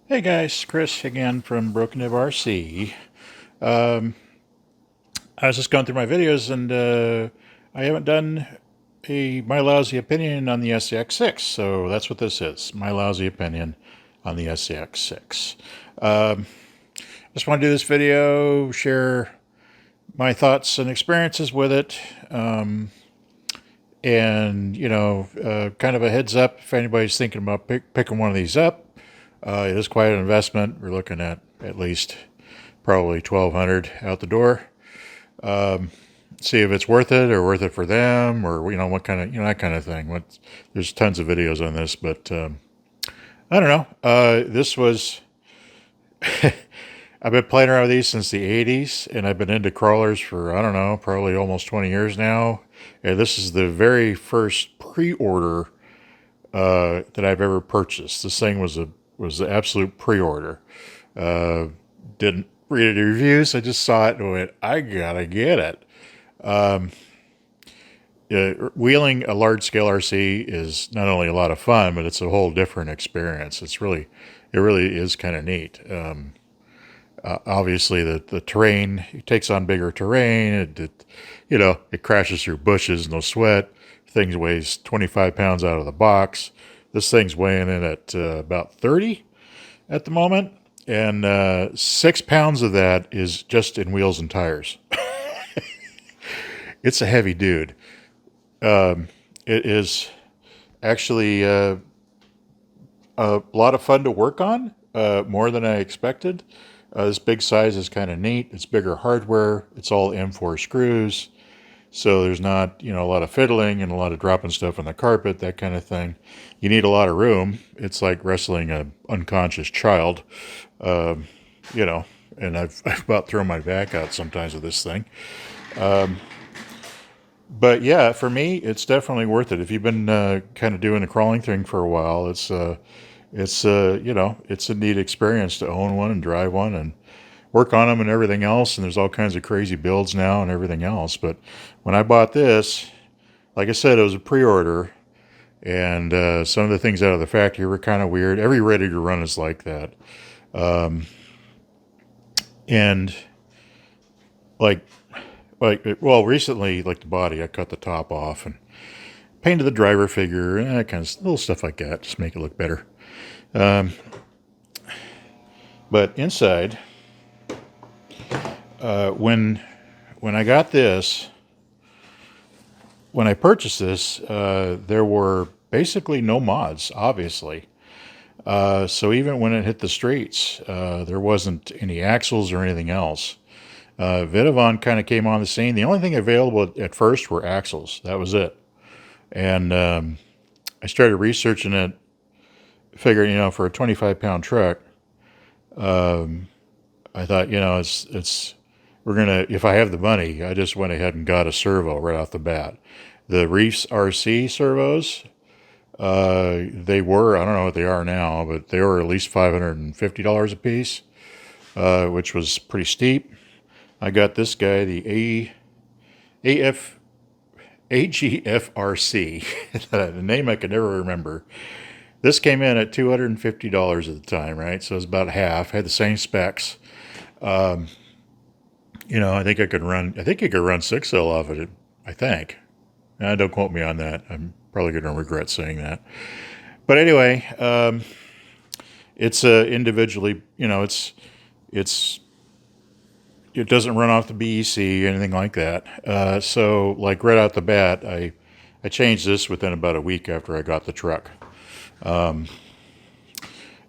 Hey guys, Chris again from Broken Nib RC. Um, I was just going through my videos and I haven't done my lousy opinion on the SCX6, so that's what this is, my lousy opinion on the SCX6. Just want to do this video, share my thoughts and experiences with it, and kind of a heads up if anybody's thinking about picking one of these up. It is quite an investment. We're looking at least probably 1,200 out the door. See if it's worth it or worth it for them, or what kind of that kind of thing. There's tons of videos on this, but I don't know. This was I've been playing around with these since the 80s, and I've been into crawlers for I don't know, probably almost 20 years now. And this is the very first pre-order that I've ever purchased. This thing was the absolute pre-order. Didn't read any reviews. I just saw it and went, I gotta get it. Wheeling a large-scale RC is not only a lot of fun, but it's a whole different experience. It really is kind of neat. Obviously, the terrain, it takes on bigger terrain. It crashes through bushes, no sweat. Thing weighs 25 pounds out of the box. This thing's weighing in at about 30 at the moment, and 6 pounds of that is just in wheels and tires. It's a heavy dude. It is actually a lot of fun to work on, more than I expected. This big size is kind of neat. It's bigger hardware. It's all M4 screws. So there's not, a lot of fiddling and a lot of dropping stuff on the carpet, that kind of thing. You need a lot of room. It's like wrestling an unconscious child, and I've about thrown my back out sometimes with this thing. But yeah, for me, it's definitely worth it. If you've been kind of doing the crawling thing for a while, it's a neat experience to own one and drive one and work on them and everything else. And there's all kinds of crazy builds now and everything else. But when I bought this, like I said, it was a pre-order, and some of the things out of the factory were kind of weird. Every ready to run is like that. And well, recently, like the body, I cut the top off and painted the driver figure and that kind of little stuff like that, just make it look better. But inside, when I got this, when I purchased this, there were basically no mods, obviously. So even when it hit the streets, there wasn't any axles or anything else. Vidavon kind of came on the scene. The only thing available at first were axles. That was it. And I started researching it, figuring, for a 25-pound truck, I thought, if I have the money, I just went ahead and got a servo right off the bat. The Reefs RC servos, they were, I don't know what they are now, but they were at least $550 a piece, which was pretty steep. I got this guy, the AGFRC, the name I could never remember. This came in at $250 at the time, right? So it was about half. Had the same specs. I think I could run 6L off of it. I think. Don't quote me on that. I'm probably going to regret saying that. But anyway, it's individually. It doesn't run off the BEC or anything like that. So, like right out the bat, I changed this within about a week after I got the truck.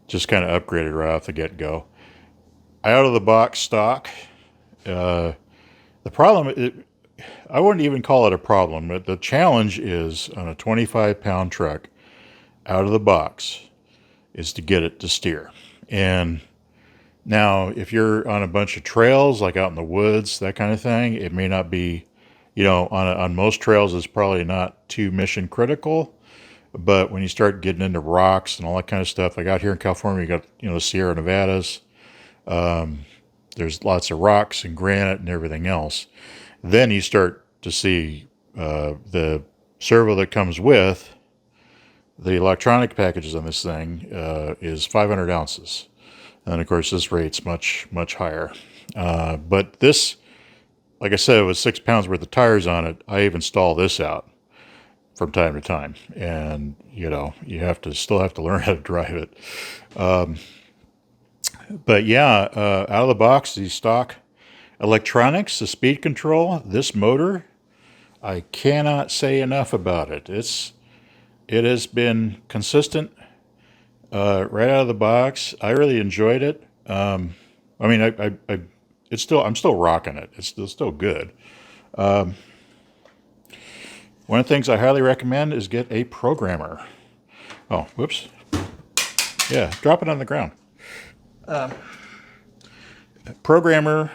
Just kind of upgraded right off the get-go. Out of the box stock. The problem, I wouldn't even call it a problem, but the challenge is on a 25-pound truck, out of the box, is to get it to steer. And now, if you're on a bunch of trails, like out in the woods, that kind of thing, it may not be, on most trails, it's probably not too mission critical. But when you start getting into rocks and all that kind of stuff, like out here in California, you got, the Sierra Nevadas. There's lots of rocks and granite and everything else. Then you start to see the servo that comes with the electronic packages on this thing is 500 ounces. And of course, this rate's much higher. But this, like I said, with 6 pounds worth of tires on it, I even stall this out from time to time. And, you know, you still have to learn how to drive it. But yeah, out of the box, the stock electronics, the speed control, this motor, I cannot say enough about it. It has been consistent right out of the box. I really enjoyed it. I mean, I'm still rocking it. It's still good. One of the things I highly recommend is get a programmer. Oh, whoops. Yeah, drop it on the ground. Programmer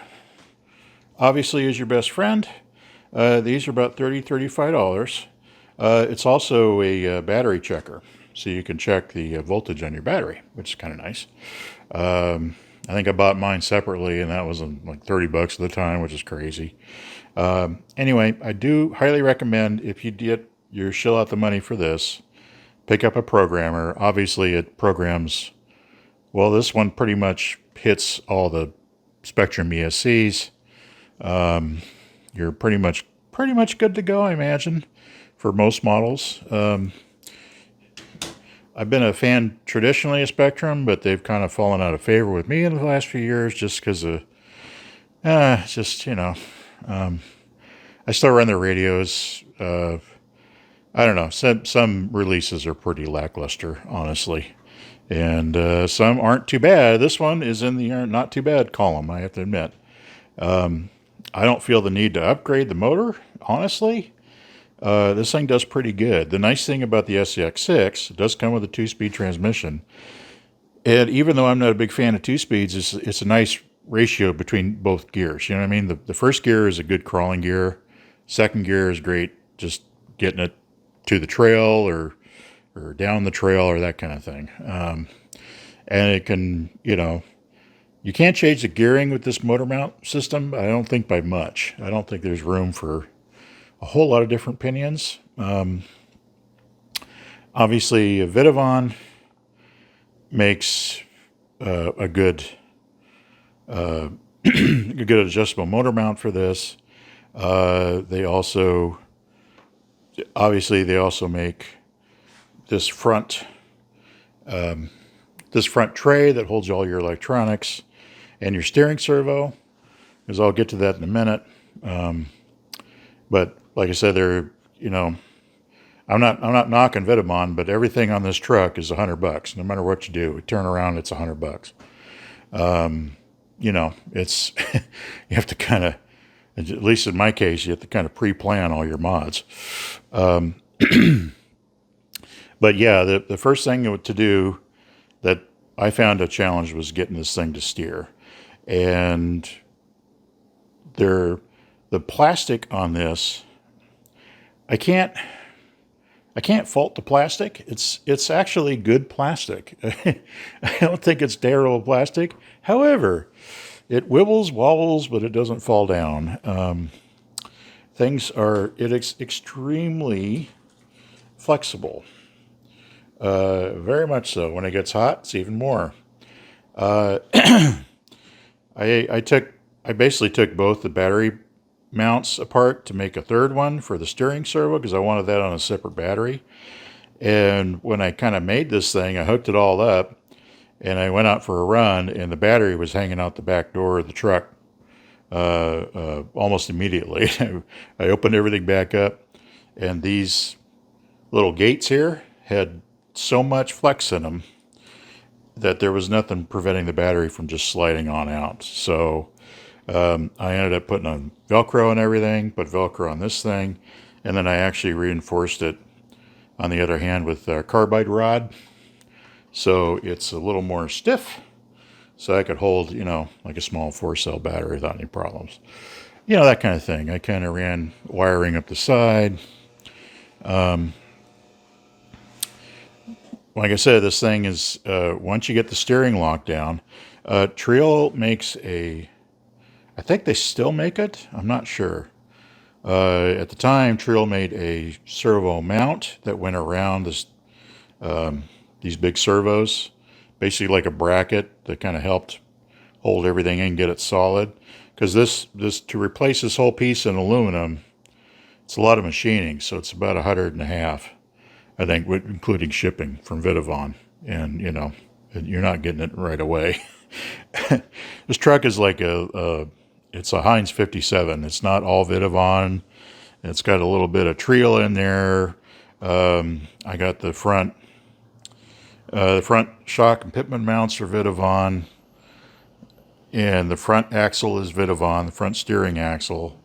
obviously is your best friend. These are about $35. It's also a battery checker, so you can check the voltage on your battery, which is kind of nice. I think I bought mine separately, and that was like $30 at the time, which is crazy. Anyway, I do highly recommend, if you get your shill out the money for this, pick up a programmer. Obviously, it programs, well, this one pretty much hits all the Spectrum ESCs. You're pretty much good to go, I imagine, for most models. I've been a fan traditionally of Spectrum, but they've kind of fallen out of favor with me in the last few years just because of, just, you know, I still run their radios. I don't know. Some releases are pretty lackluster, honestly. And some aren't too bad. This one is in the not too bad column, I have to admit. I don't feel the need to upgrade the motor, honestly. This thing does pretty good. The nice thing about the SCX6, it does come with a 2-speed transmission. And even though I'm not a big fan of 2 speeds, it's a nice ratio between both gears. You know what I mean? The first gear is a good crawling gear. Second gear is great, just getting it to the trail or down the trail or that kind of thing. And it can, you know, you can't change the gearing with this motor mount system, I don't think, by much. I don't think there's room for a whole lot of different pinions. Obviously, Vitavon makes a good a good adjustable motor mount for this. They also make this front tray that holds all your electronics and your steering servo, because I'll get to that in a minute. But like I said, you know, I'm not knocking Vitavon, but everything on this truck is $100. No matter what you do, turn around, it's $100. You know, it's you have to kind of, at least in my case, you have to kind of pre-plan all your mods. But yeah, the first thing to do that I found a challenge was getting this thing to steer, and the plastic on this, I can't fault the plastic. It's actually good plastic. I don't think it's terrible plastic. However, it wibbles, wobbles, but it doesn't fall down. It's extremely flexible. Very much so. When it gets hot, it's even more. I basically took both the battery mounts apart to make a third one for the steering servo, because I wanted that on a separate battery. And when I kind of made this thing, I hooked it all up, and I went out for a run, and the battery was hanging out the back door of the truck almost immediately. I opened everything back up, and these little gates here had so much flex in them that there was nothing preventing the battery from just sliding on out. So I ended up putting on Velcro and everything, put Velcro on this thing, and then I actually reinforced it on the other hand with carbide rod, so it's a little more stiff, so I could hold, you know, like a small 4-cell battery without any problems. You know, that kind of thing. I kind of ran wiring up the side. Like I said, this thing is, once you get the steering locked down, Trio makes I think they still make it, I'm not sure. At the time, Trio made a servo mount that went around these big servos, basically like a bracket that kind of helped hold everything in, get it solid. Because this to replace this whole piece in aluminum, it's a lot of machining, so it's about $100.50, I think, including shipping from Vidavon. And you know, you're not getting it right away. This truck is like it's a Heinz 57. It's not all Vidavon. It's got a little bit of Trio in there. I got the front shock and pitman mounts are Vidavon, and the front axle is Vidavon, the front steering axle.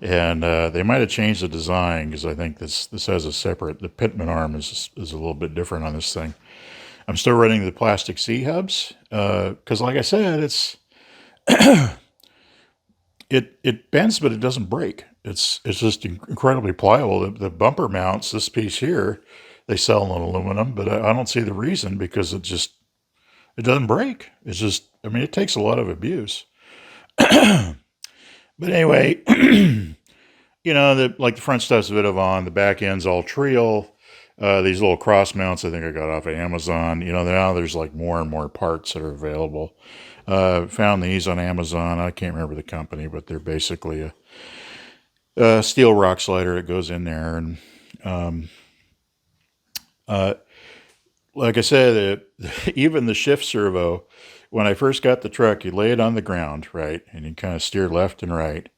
And they might have changed the design, because I think this has a separate, the pitman arm is a little bit different on this thing. I'm still running the plastic C-hubs, because like I said, it bends, but it doesn't break. It's just incredibly pliable. The bumper mounts, this piece here, they sell in aluminum, but I don't see the reason, because it doesn't break. It's just, I mean, it takes a lot of abuse. But anyway, you know, like the front stuff's Vidavon, the back end's all Trio. These little cross mounts I think I got off of Amazon. You know, now there's like more and more parts that are available. Found these on Amazon. I can't remember the company, but they're basically a steel rock slider that goes in there. And like I said, even the shift servo, when I first got the truck, you lay it on the ground, right? And you kind of steer left and right.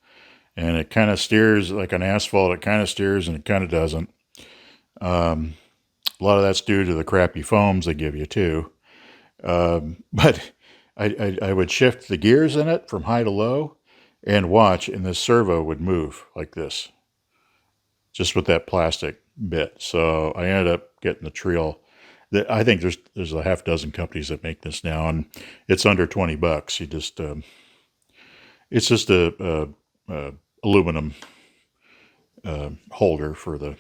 And it kind of steers like on asphalt. It kind of steers and it kind of doesn't. A lot of that's due to the crappy foams they give you too. But I would shift the gears in it from high to low and watch, and this servo would move like this, just with that plastic bit. So I ended up getting the Trio. I think there's a half dozen companies that make this now, and it's under $20. You just it's just a aluminum holder for the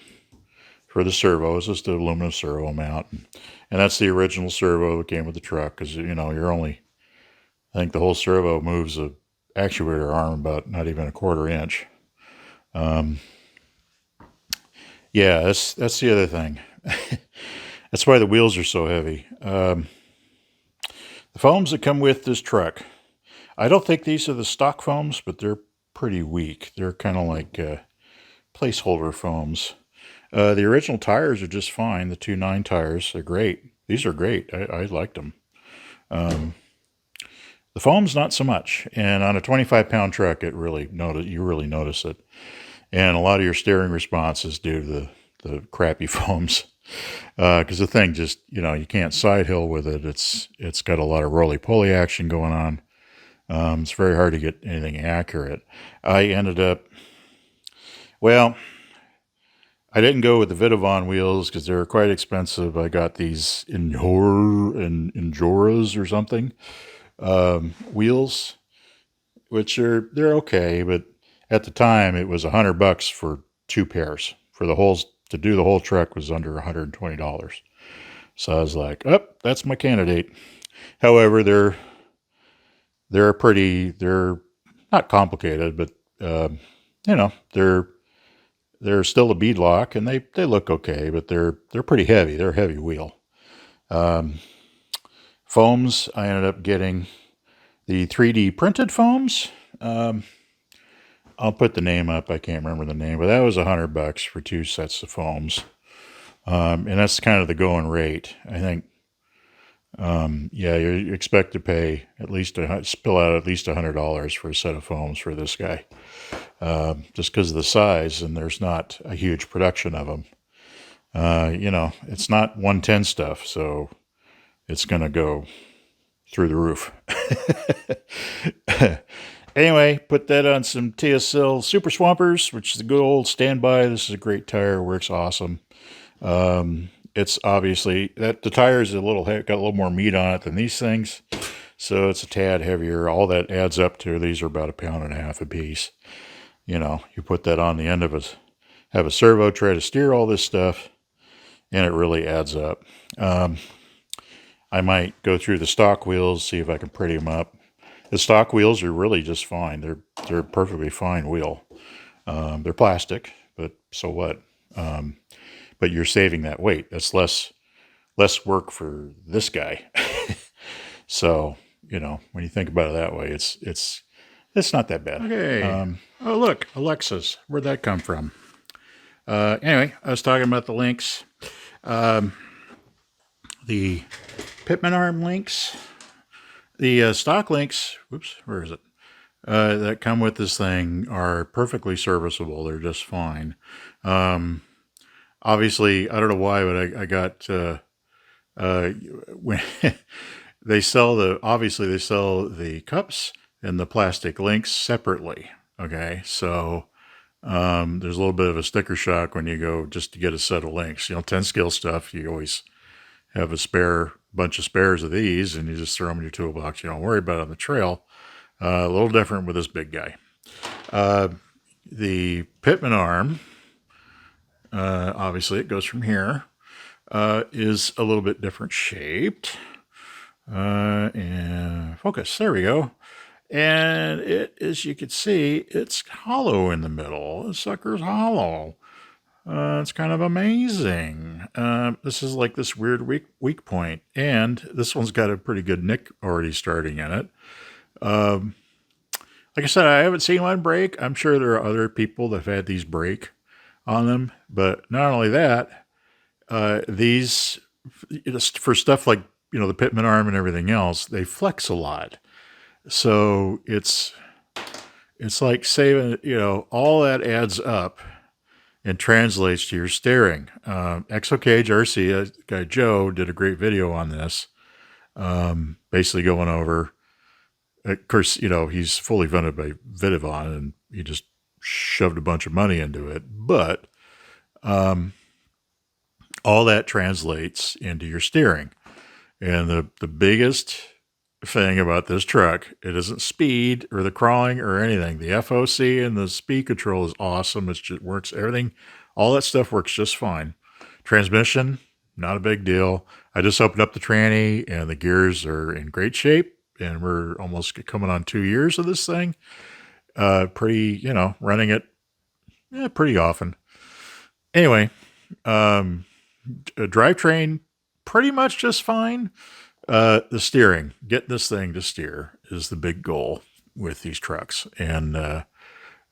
servo. It's just an aluminum servo mount, and that's the original servo that came with the truck. Because you know, I think the whole servo moves a actuator arm about not even a quarter inch. Yeah, that's the other thing. That's why the wheels are so heavy. The foams that come with this truck, I don't think these are the stock foams, but they're pretty weak. They're kind of like placeholder foams. The original tires are just fine. The 2.9 tires, they're great. These are great. I liked them. The foam's not so much. And on a 25-pound truck, you really notice it. And a lot of your steering response is due to the crappy foams. Because the thing just, you know, you can't side hill with it. It's got a lot of roly-poly action going on. It's very hard to get anything accurate. I ended up, well, I didn't go with the Vidavon wheels because they were quite expensive. I got these Injoras or something wheels, which they're okay, but at the time it was $100 for 2 pairs. For the whole, to do the whole truck was under $120. So I was like, oh, that's my candidate. However, they're not complicated, but you know, they're still a bead lock, and they look okay, but they're pretty heavy. They're a heavy wheel. Foams, I ended up getting the 3D printed foams. I'll put the name up. I can't remember the name, but that was $100 for 2 sets of foams. And that's kind of the going rate. I think, yeah, you expect to pay spill out at least $100 for a set of foams for this guy. Just because of the size, and there's not a huge production of them. You know, it's not 110 stuff, so it's going to go through the roof. Anyway, put that on some TSL Super Swampers, which is a good old standby. This is a great tire, works awesome. It's obviously that the tires got a little more meat on it than these things, so it's a tad heavier. All that adds up to, these are about 1.5 pounds a piece. You know, you put that on the end of have a servo try to steer all this stuff, and it really adds up. I might go through the stock wheels, see if I can pretty them up. The stock wheels are really just fine. They're a perfectly fine wheel. They're plastic, but so what? But you're saving that weight. That's less work for this guy. So you know, when you think about it that way, it's not that bad. Okay. Oh, look, Alexa's. Where'd that come from? Anyway, I was talking about the links. The Pitman arm links, the stock links, whoops, where is it? That come with this thing are perfectly serviceable. They're just fine. Obviously, I don't know why, but I got, when they sell the cups and the plastic links separately. Okay. So, there's a little bit of a sticker shock when you go just to get a set of links. You know, 10 skill stuff, you always have a bunch of spares of these, and you just throw them in your toolbox. You don't worry about it on the trail. A little different with this big guy. The Pitman arm, obviously it goes from here, is a little bit different shaped. And focus, there we go. And it, as you can see, it's hollow in the middle. The sucker's hollow. It's kind of amazing. This is like this weird weak point. And this one's got a pretty good nick already starting in it. Like I said, I haven't seen one break. I'm sure there are other people that have had these break on them. But not only that, these, for stuff like, you know, the Pitman arm and everything else, they flex a lot. So it's like saving, you know, all that adds up and translates to your steering. Exocage RC, guy Joe did a great video on this, basically going over. Of course, you know, he's fully funded by Vidivon, and he just shoved a bunch of money into it. But all that translates into your steering. And the biggest thing about this truck, it isn't speed or the crawling or anything. The FOC and the speed control is awesome. It just works. Everything, all that stuff works just fine. Transmission, not a big deal. I just opened up the tranny, and the gears are in great shape. And we're almost coming on 2 years of this thing. Pretty, you know, running it pretty often. Anyway, a drivetrain, pretty much just fine. The steering, get this thing to steer is the big goal with these trucks. And one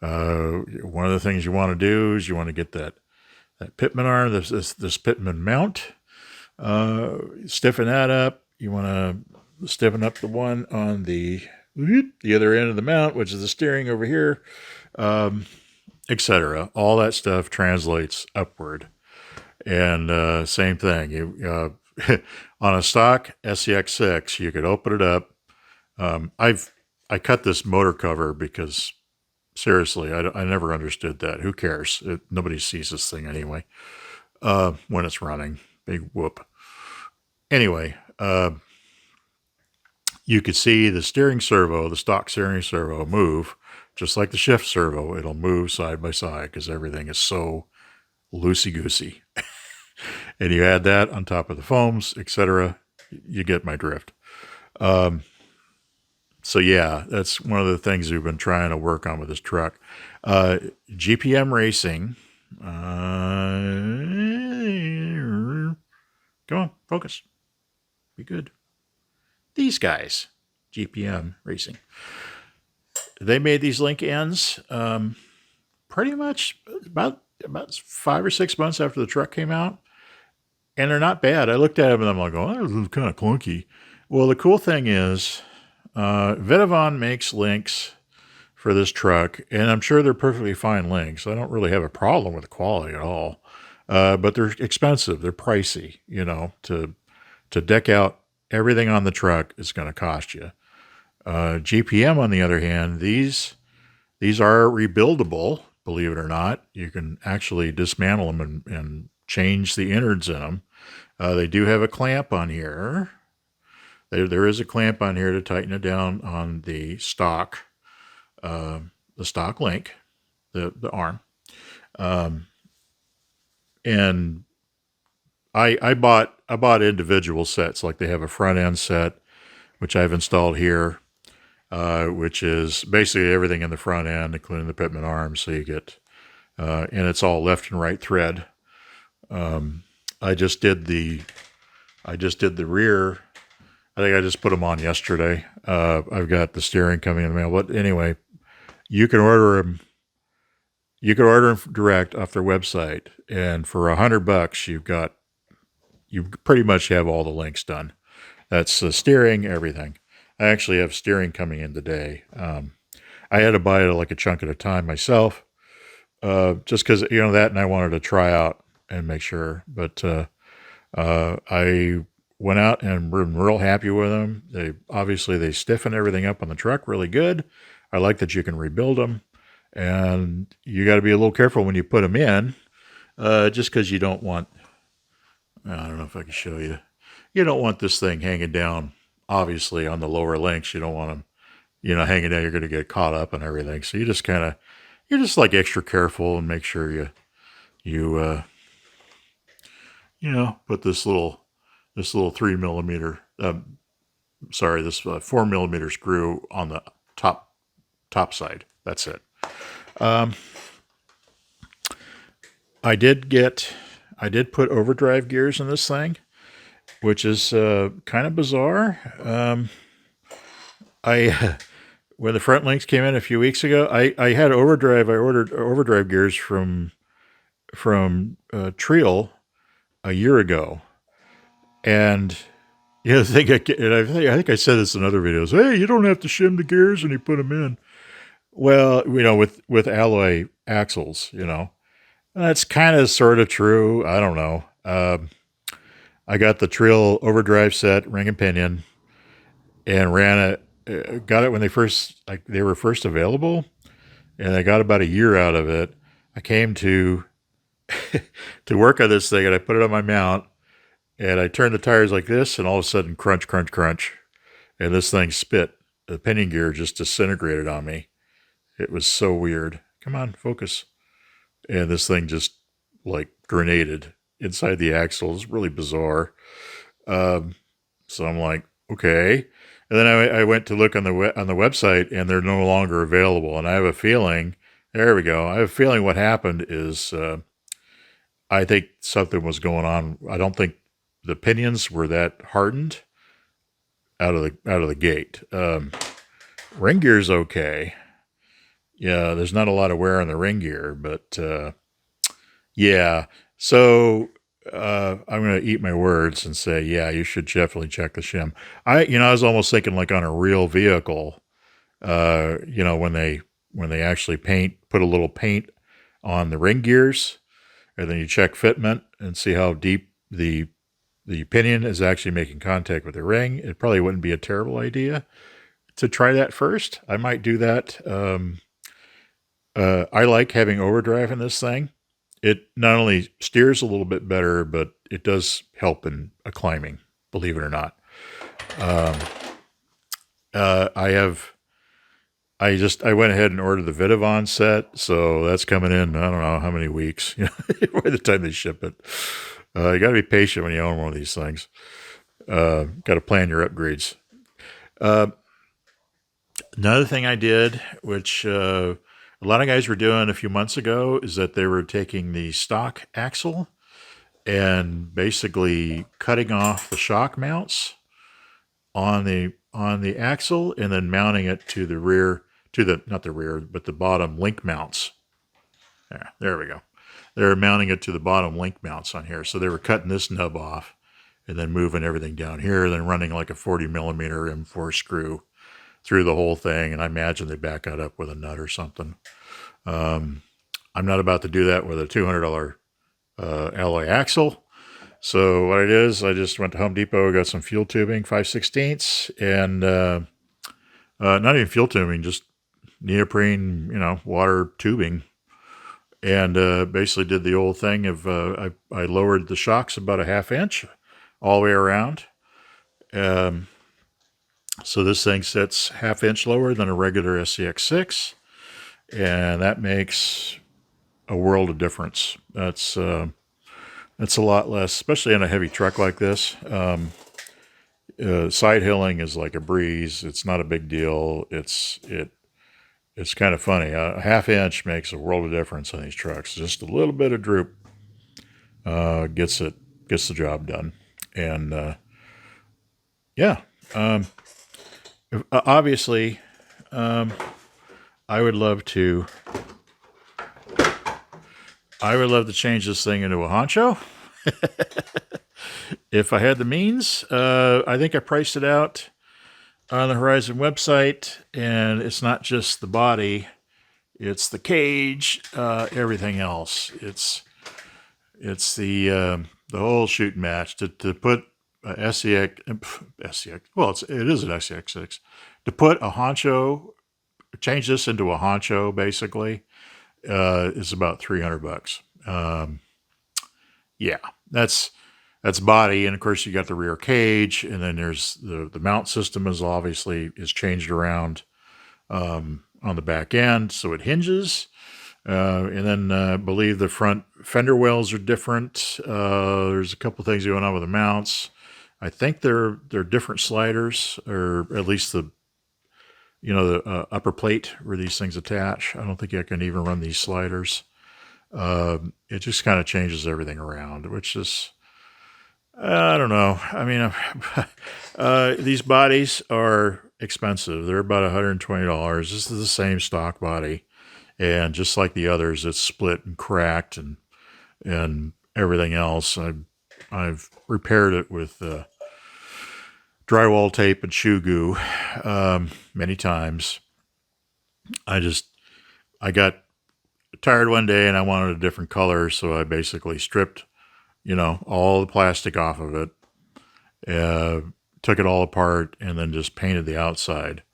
of the things you want to do is you want to get that Pitman arm, this Pitman mount, stiffen that up. You want to stiffen up the one on the other end of the mount, which is the steering over here, etc. All that stuff translates upward. And same thing. You on a stock Scx6, you could open it up. I cut this motor cover because seriously, I never understood that. Who cares? Nobody sees this thing anyway when it's running. Big whoop. Anyway, you could see the steering servo, the stock steering servo, move just like the shift servo. It'll move side by side because everything is so loosey-goosey. And you add that on top of the foams, etc. You get my drift. So yeah, that's one of the things we've been trying to work on with this truck. GPM Racing. Come on, focus. Be good. These guys, GPM Racing. They made these link ends pretty much about 5 or 6 months after the truck came out. And they're not bad. I looked at them and I'm like, oh, this is kind of clunky. Well, the cool thing is Vidivon makes links for this truck, and I'm sure they're perfectly fine links. I don't really have a problem with the quality at all. But they're expensive. They're pricey, you know, to deck out everything on the truck is going to cost you. GPM, on the other hand, these are rebuildable, believe it or not. You can actually dismantle them and change the innards in them. They do have a clamp on here. There is a clamp on here to tighten it down on the stock link, the arm. And I bought individual sets. Like they have a front end set, which I've installed here, which is basically everything in the front end, including the Pitman arm. So you get, and it's all left and right thread. I just did the rear I think I just put them on yesterday. I've got the steering coming in the mail. But anyway, you can order them. You can order them direct off their website, and for $100, you pretty much have all the links done. That's the steering, everything. I actually have steering coming in today. I had to buy it like a chunk at a time myself, just because that, and I wanted to try out and make sure. But I went out and been real happy with them. They stiffen everything up on the truck really good. I like that you can rebuild them, and you got to be a little careful when you put them in, just because you don't want. I don't know if I can show you. You don't want this thing hanging down. Obviously, on the lower links, you don't want them, hanging down. You're going to get caught up and everything. So you're just like extra careful and make sure you put this little 3 millimeter, this 4 millimeter screw on the top side. That's it. I did put overdrive gears in this thing, which is kind of bizarre. When the front links came in a few weeks ago, I had overdrive. I ordered overdrive gears from Triel a year ago, and the thing I think I said this in other videos. Hey, you don't have to shim the gears when you put them in. Well, with alloy axles, that's kind of sort of true. I don't know. I got the Triel overdrive set, ring and pinion, and ran it. Got it when they were first available, and I got about a year out of it. I came to work on this thing, and I put it on my mount, and I turned the tires like this, and all of a sudden, crunch, crunch, crunch, and this thing spit. The pinion gear just disintegrated on me. It was so weird. Come on, focus. And this thing just like grenaded inside the axle. It was really bizarre. So I'm like, okay. And then I went to look on the website, and they're no longer available. And I have a feeling, there we go. I have a feeling what happened is, I think something was going on. I don't think the pinions were that hardened out of the gate. Ring gear's okay. Yeah, there's not a lot of wear on the ring gear, but yeah. So I'm going to eat my words and say, yeah, you should definitely check the shim. I was almost thinking like on a real vehicle, when they actually put a little paint on the ring gears, and then you check fitment and see how deep the pinion is actually making contact with the ring. It probably wouldn't be a terrible idea to try that first. I might do that. I like having overdrive in this thing. It not only steers a little bit better, but it does help in climbing, believe it or not. I went ahead and ordered the Vidavon set, so that's coming in, I don't know how many weeks, by the time they ship it. You got to be patient when you own one of these things. Got to plan your upgrades. Another thing I did, which a lot of guys were doing a few months ago, is that they were taking the stock axle and basically cutting off the shock mounts on the axle, and then mounting it to the rear, not the rear, but the bottom link mounts. There we go. They're mounting it to the bottom link mounts on here. So they were cutting this nub off and then moving everything down here, then running like a 40 millimeter M4 screw through the whole thing. And I imagine they back that up with a nut or something. I'm not about to do that with a $200 alloy axle. So what I did is I just went to Home Depot, got some fuel tubing, 5/16, and not even fuel tubing, just neoprene, water tubing. And basically did the old thing of I lowered the shocks about a 1/2 inch all the way around. So this thing sits 1/2 inch lower than a regular SCX6, and that makes a world of difference. That's a lot less, especially on a heavy truck like this. Side hilling is like a breeze. It's not a big deal. It's kind of funny. A 1/2 inch makes a world of difference on these trucks. Just a little bit of droop gets the job done. And yeah, Obviously, I would love to. I would love to change this thing into a Honcho if I had the means. I think I priced it out on the Horizon website, and it's not just the body; it's the cage, everything else. It's the whole shooting match to put a SCX. Well, it is an SCX6 to put a Honcho, change this into a Honcho basically is about $300. Yeah, that's body, and of course you got the rear cage, and then there's the mount system is changed around on the back end, so it hinges. And then I believe the front fender wells are different. There's a couple things going on with the mounts. I think they're different sliders, or at least the upper plate where these things attach. I don't think I can even run these sliders. It just kind of changes everything around, which is, I don't know. I mean, these bodies are expensive. They're about $120. This is the same stock body. And just like the others, it's split and cracked and everything else. I've repaired it with drywall tape and shoe goo many times. I got tired one day and I wanted a different color, so I basically stripped, all the plastic off of it, took it all apart, and then just painted the outside.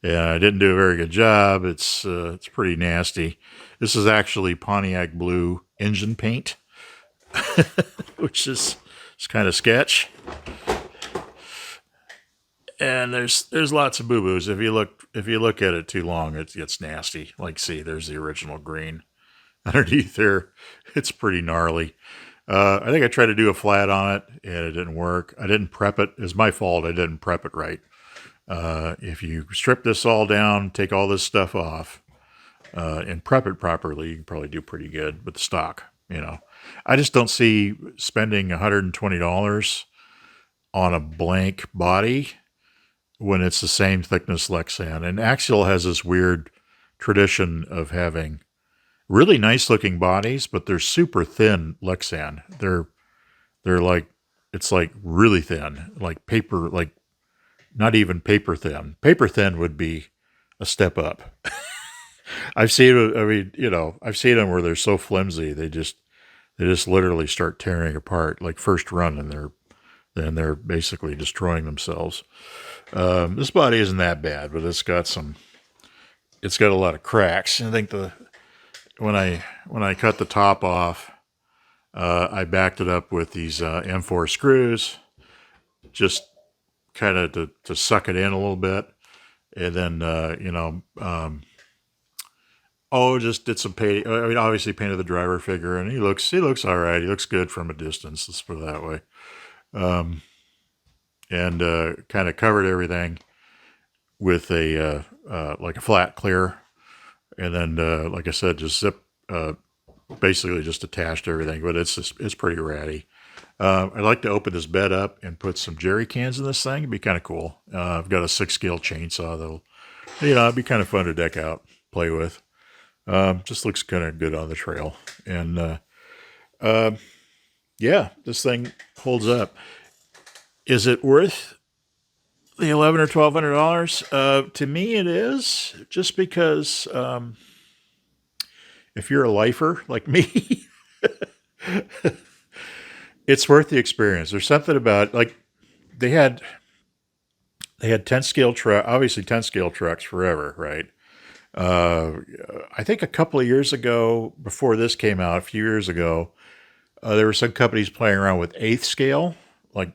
Yeah, I didn't do a very good job. It's pretty nasty. This is actually Pontiac blue engine paint, which is kind of sketch. And there's lots of boo boos. If you look at it too long, it gets nasty. Like, see, there's the original green underneath there. It's pretty gnarly. I think I tried to do a flat on it, and it didn't work. I didn't prep it. It's my fault. I didn't prep it right. If you strip this all down, take all this stuff off, and prep it properly, you can probably do pretty good with the stock. I just don't see spending $120 on a blank body when it's the same thickness Lexan. And Axial has this weird tradition of having really nice looking bodies, but they're super thin Lexan. They're like, it's like really thin, like paper, like not even paper thin. Paper thin would be a step up. I've seen them where they're so flimsy they just literally start tearing apart like first run, and they're basically destroying themselves. This body isn't that bad, but it's got a lot of cracks. I think when I cut the top off, I backed it up with these M4 screws, just kind of to suck it in a little bit, and then just did some paint. I mean, obviously painted the driver figure, and he looks all right. He looks good from a distance. Let's put it that way. And kind of covered everything with a like a flat clear, and then like I said, just basically just attached everything. But it's pretty ratty. I'd like to open this bed up and put some jerry cans in this thing. It'd be kind of cool. I've got a 6-scale chainsaw that'll, it'd be kind of fun to deck out, play with. Just looks kind of good on the trail. And this thing holds up. Is it worth the $1,100 or $1,200? To me, it is, just because if you're a lifer like me, it's worth the experience. There's something about, like, they had 10-scale obviously 10-scale trucks forever, right? I think a couple of years ago, before this came out, a few years ago, there were some companies playing around with 8th scale, like,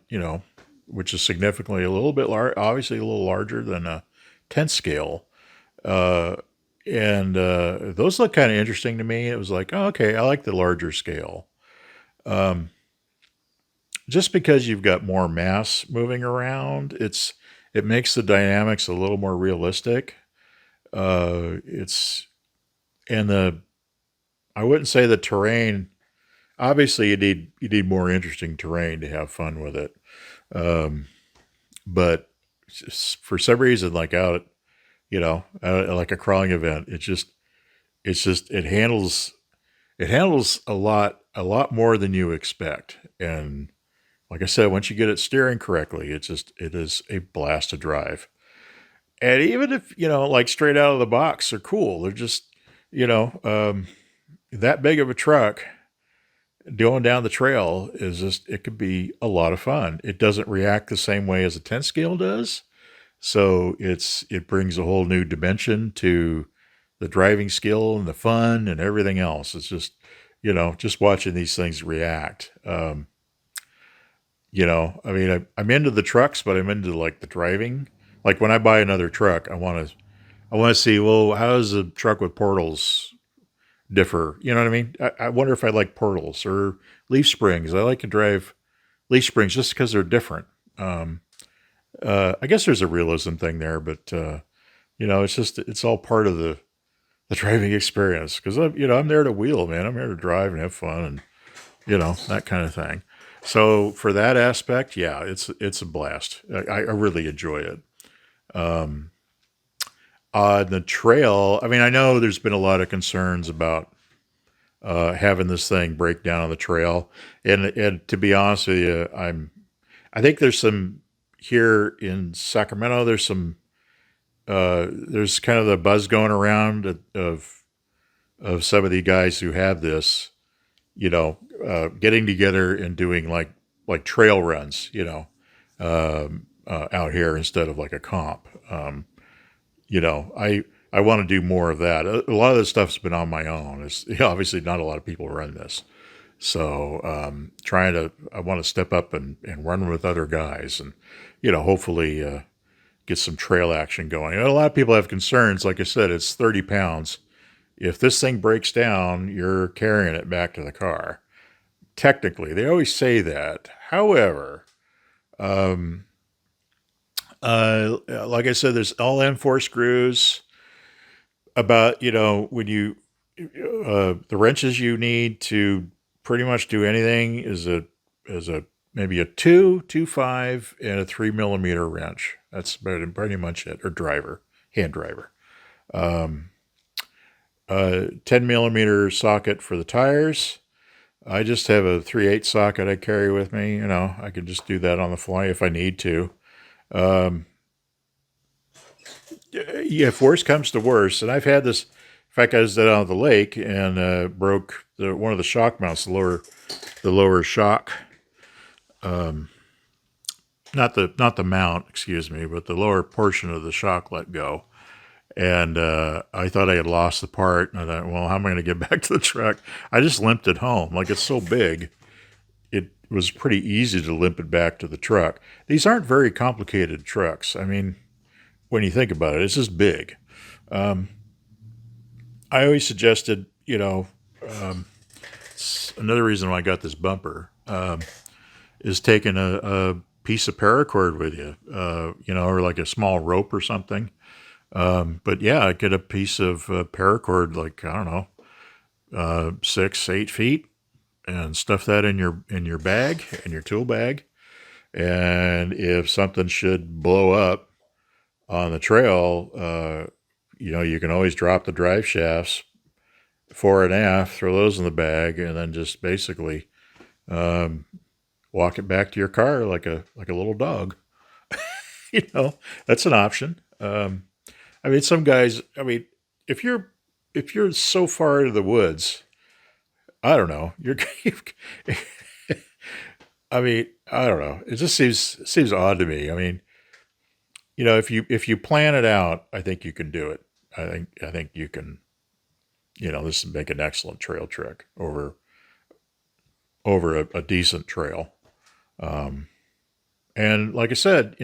which is significantly a little bit obviously a little larger than a 10th scale. And those look kind of interesting to me. It was like, oh, okay, I like the larger scale. Just because you've got more mass moving around, it makes the dynamics a little more realistic. I wouldn't say the terrain. Obviously, you need more interesting terrain to have fun with it. But for some reason, like out, like a crawling event, it handles a lot more than you expect. And like I said, once you get it steering correctly, it is a blast to drive. And even if, like straight out of the box, they're cool. They're just, you know, um, that big of a truck going down the trail it could be a lot of fun. It doesn't react the same way as a 10 scale does. So it brings a whole new dimension to the driving skill and the fun and everything else. It's just, just watching these things react. I mean, I'm into the trucks, but I'm into like the driving. Like when I buy another truck, I want to see, well, how does a truck with portals differ? You know what I mean? I wonder if I like portals or leaf springs. I like to drive leaf springs just because they're different. Um, I guess there's a realism thing there, but it's all part of the driving experience because I'm there to wheel, man. I'm here to drive and have fun and that kind of thing. So for that aspect, yeah, it's a blast. I really enjoy it. Um, on the trail, I mean, I know there's been a lot of concerns about having this thing break down on the trail, and to be honest with you, I think there's some here in Sacramento. There's kind of the buzz going around of some of the guys who have this, getting together and doing like trail runs, out here instead of like a comp. I want to do more of that. A lot of this stuff's been on my own. It's obviously not a lot of people run this. So I want to step up and run with other guys and, hopefully get some trail action going. And a lot of people have concerns. Like I said, it's 30 pounds. If this thing breaks down, you're carrying it back to the car. Technically, they always say that. However, um, like I said, there's all N4 screws. About when you the wrenches you need to pretty much do anything is a maybe a 2.25 and a 3 millimeter wrench. That's pretty much it. Or hand driver. Um, 10 millimeter socket for the tires. I just have a 3/8 socket I carry with me. I can just do that on the fly if I need to. Um, yeah, if worse comes to worse, and I've had this. In fact, I was down at the lake and broke one of the shock mounts, the lower shock, um, not the mount, excuse me, but the lower portion of the shock let go. And I thought I had lost the part. And I thought, well, how am I going to get back to the truck? I just limped it home. Like it's so big, it was pretty easy to limp it back to the truck. These aren't very complicated trucks. I mean, when you think about it, it's just big. Um, I always suggested, another reason why I got this bumper is taking a piece of paracord with you, or like a small rope or something. But yeah, I get a piece of paracord, like I don't know, 6, 8 feet, and stuff that in your bag, in your tool bag. And if something should blow up on the trail, you can always drop the drive shafts fore and aft, throw those in the bag, and then just basically um, walk it back to your car like a little dog. That's an option. I mean, some guys. I mean, if you're so far into the woods, I don't know. I mean, I don't know. It just seems odd to me. I mean, if you plan it out, I think you can do it. I think you can. This would make an excellent trail trick over a decent trail. Um, and like I said,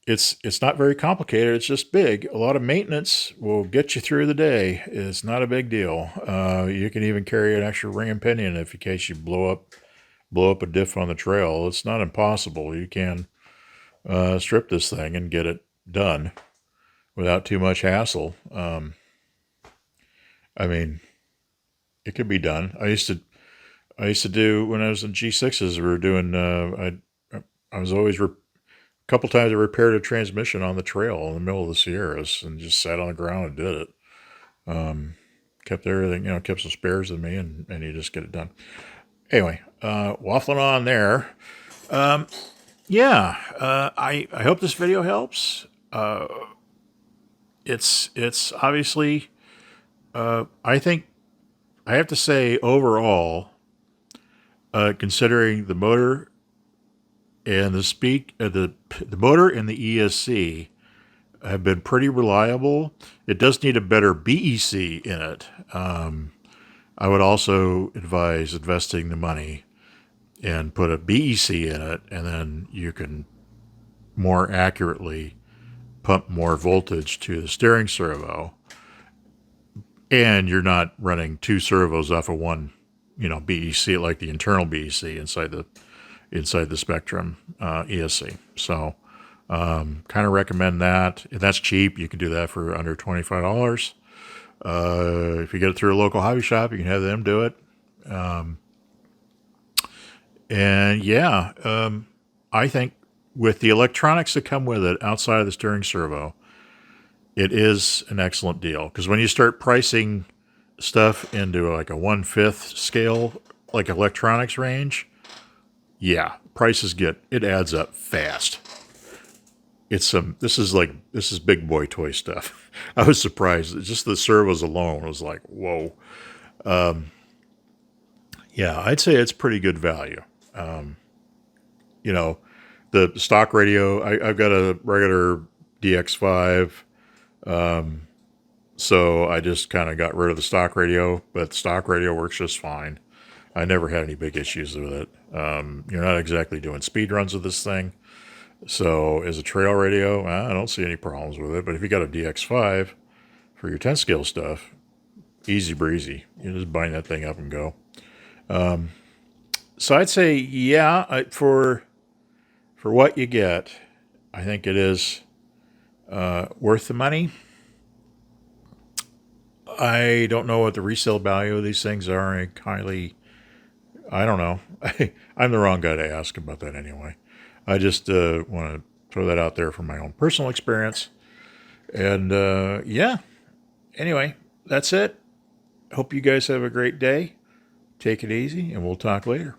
it's not very complicated. It's just big. A lot of maintenance will get you through the day. It's not a big deal. You can even carry an extra ring and pinion if in case you blow up a diff on the trail. It's not impossible. You can strip this thing and get it done without too much hassle. I mean, it could be done. I used to do when I was in G6s. We were doing. I was always couple times I repaired a transmission on the trail in the middle of the Sierras and just sat on the ground and did it. Kept everything, kept some spares in me, and you just get it done. Anyway, waffling on there. I hope this video helps. It's obviously, I think I have to say overall, considering the motor and the motor and the ESC have been pretty reliable. It does need a better BEC in it. I would also advise investing the money and put a BEC in it, and then you can more accurately pump more voltage to the steering servo, and you're not running two servos off of one, BEC, like the internal BEC inside the Spectrum ESC. So kind of recommend that. And that's cheap. You can do that for under $25. If you get it through a local hobby shop, you can have them do it. I think with the electronics that come with it outside of the steering servo, it is an excellent deal. Because when you start pricing stuff into like a 1/5 scale, like electronics range, prices it adds up fast. This is big boy toy stuff. I was surprised. Just the servos alone was like, whoa. I'd say it's pretty good value. The stock radio, I've got a regular DX5. So I just kind of got rid of the stock radio, but the stock radio works just fine. I never had any big issues with it. You're not exactly doing speed runs with this thing. So as a trail radio, I don't see any problems with it. But if you got a DX5 for your 10 scale stuff, easy breezy. You just bind that thing up and go. So I'd say, for what you get, I think it is worth the money. I don't know what the resale value of these things are. I don't know. I'm the wrong guy to ask about that anyway. I just want to throw that out there from my own personal experience. And anyway, that's it. Hope you guys have a great day. Take it easy, and we'll talk later.